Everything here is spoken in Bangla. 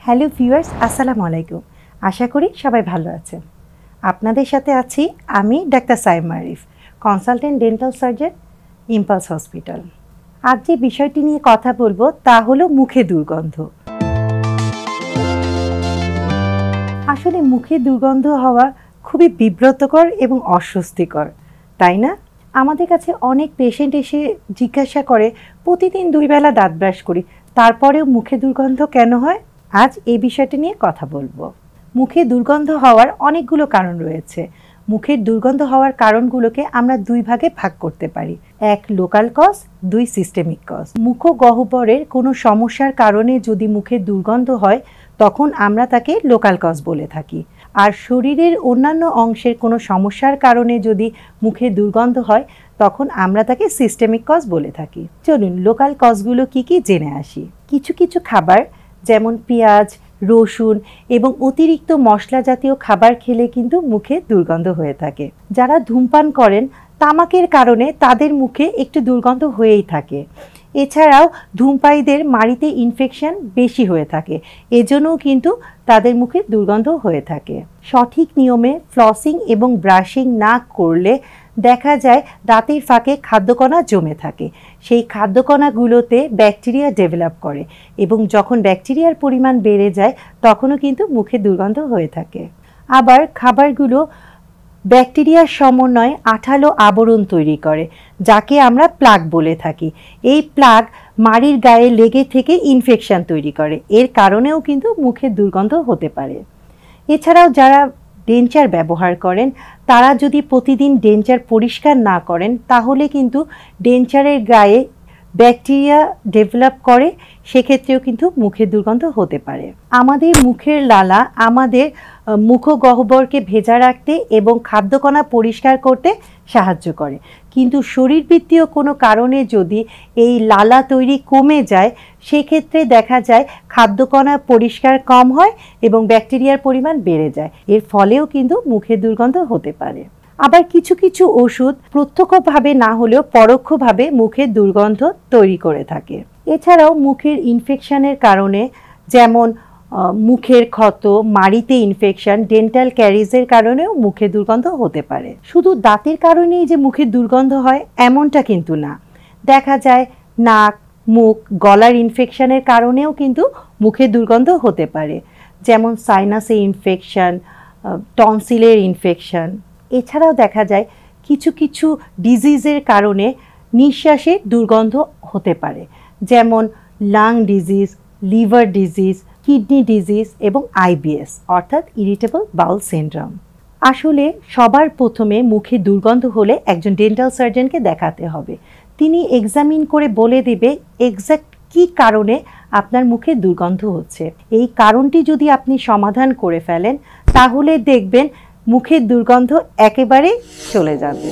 হ্যালো ভিউয়ার্স, আসসালামু আলাইকুম। আশা করি সবাই ভালো আছেন। আপনাদের সাথে আছি আমি doctor Saima Arif, consultant dental surgeon, impulse hospital. আজ যে বিষয়টি নিয়ে কথা বলবো তা হলো মুখে দুর্গন্ধ। আসলে মুখে দুর্গন্ধ হওয়া খুবই বিব্রতকর এবং অস্বস্তিকর, তাই না? আমাদের কাছে অনেক পেশেন্ট এসে জিজ্ঞাসা করে, প্রতিদিন 2 বেলা দাঁত ব্রাশ করি, তারপরেও মুখে দুর্গন্ধ কেন হয়? আজ এই বিষয়টি নিয়ে কথা বলবো। মুখে দুর্গন্ধ হওয়ার অনেকগুলো কারণ রয়েছে। মুখের দুর্গন্ধ হওয়ার কারণগুলোকে আমরা 2 ভাগে ভাগ করতে পারি। 1 লোকাল কজ, 2 সিস্টেমিক কজ। মুখগহ্বরের কোনো সমস্যার কারণে যদি মুখে দুর্গন্ধ হয় তখন আমরা তাকে লোকাল কজ বলে থাকি। আর শরীরের অন্যান্য অংশের কোনো সমস্যার কারণে যদি মুখে দুর্গন্ধ হয় তখন আমরা তাকে সিস্টেমিক কজ বলে থাকি। চলুন লোকাল কজগুলো কি কি জেনে আসি। কিছু কিছু খাবার যেমন পেঁয়াজ, রসুন এবং অতিরিক্ত মশলা জাতীয় খাবার খেলে কিন্তু মুখে দুর্গন্ধ হয়ে থাকে। যারা ধূমপান করেন তামাকের কারণে তাদের মুখে একটু দুর্গন্ধ হয়েই থাকে। এছাড়াও ধূমপায়ীদের মাড়িতে ইনফেকশন বেশি হয়ে থাকে, এজন্যও কিন্তু তাদের মুখে দুর্গন্ধ হয়ে থাকে। সঠিক নিয়মে ফ্লসিং এবং ব্রাশিং না করলে দেখা যায় দাঁতের ফাঁকে খাদ্যকণা জমে থাকে। সেই খাদ্যকণাগুলোতে ব্যাকটেরিয়া ডেভেলপ করে এবং যখন ব্যাকটেরিয়ার পরিমাণ বেড়ে যায় তখনও কিন্তু মুখে দুর্গন্ধ হয়ে থাকে। আবার খাবারগুলো ব্যাকটেরিয়ার সমন্বয়ে আঠালো আবরণ তৈরি করে, যাকে আমরা প্লাগ বলে থাকি। এই প্লাগ মাড়ির গায়ে লেগে থেকে ইনফেকশন তৈরি করে, এর কারণেও কিন্তু মুখে দুর্গন্ধ হতে পারে। এছাড়াও যারা ডেঞ্চার ব্যবহার করেন তারা যদি প্রতিদিন ডেঞ্চার পরিষ্কার না করেন তাহলে কিন্তু ডেঞ্চারের গায়ে ব্যাকটেরিয়া ডেভেলপ করে, সেক্ষেত্রেও কিন্তু মুখের দুর্গন্ধ হতে পারে। আমাদের মুখের লালা আমাদের মুখগহ্বরকে ভেজা রাখতে এবং খাদ্যকণা পরিষ্কার করতে সাহায্য করে, কিন্তু শরীরবৃত্তীয় কোনো কারণে যদি এই লালা তৈরি কমে যায় সেক্ষেত্রে দেখা যায় খাদ্যকণা পরিষ্কার কম হয় এবং ব্যাকটেরিয়ার পরিমাণ বেড়ে যায়, এর ফলেও কিন্তু মুখের দুর্গন্ধ হতে পারে। আবার কিছু কিছু ওষুধ প্রত্যক্ষভাবে না হলেও পরোক্ষভাবে মুখের দুর্গন্ধ তৈরি করে থাকে। এছাড়াও মুখের ইনফেকশনের কারণে, যেমন মুখের ক্ষত, মাড়িতে ইনফেকশন, ডেন্টাল ক্যারিজের কারণেও মুখে দুর্গন্ধ হতে পারে। শুধু দাঁতের কারণেই যে মুখের দুর্গন্ধ হয় এমনটা কিন্তু না, দেখা যায় নাক, মুখ, গলার ইনফেকশনের কারণেও কিন্তু মুখে দুর্গন্ধ হতে পারে, যেমন সাইনাসে ইনফেকশন, টনসিলের ইনফেকশন। এছাড়াও দেখা যায় কিছু কিছু ডিজিজের কারণে নিঃশ্বাসের দুর্গন্ধ হতে পারে, যেমন lung disease, liver disease, kidney disease এবং আইবিএস অর্থাৎ ইরিটেবল বাউল সিনড্রোম। আসলে সবার প্রথমে মুখে দুর্গন্ধ হলে একজন ডেন্টাল সার্জনকে দেখাতে হবে। তিনি এক্সামিন করে বলে দেবে এক্স্যাক্ট কী কারণে আপনার মুখে দুর্গন্ধ হচ্ছে। এই কারণটি যদি আপনি সমাধান করে ফেলেন তাহলে দেখবেন মুখের দুর্গন্ধ একেবারে চলে যাবে।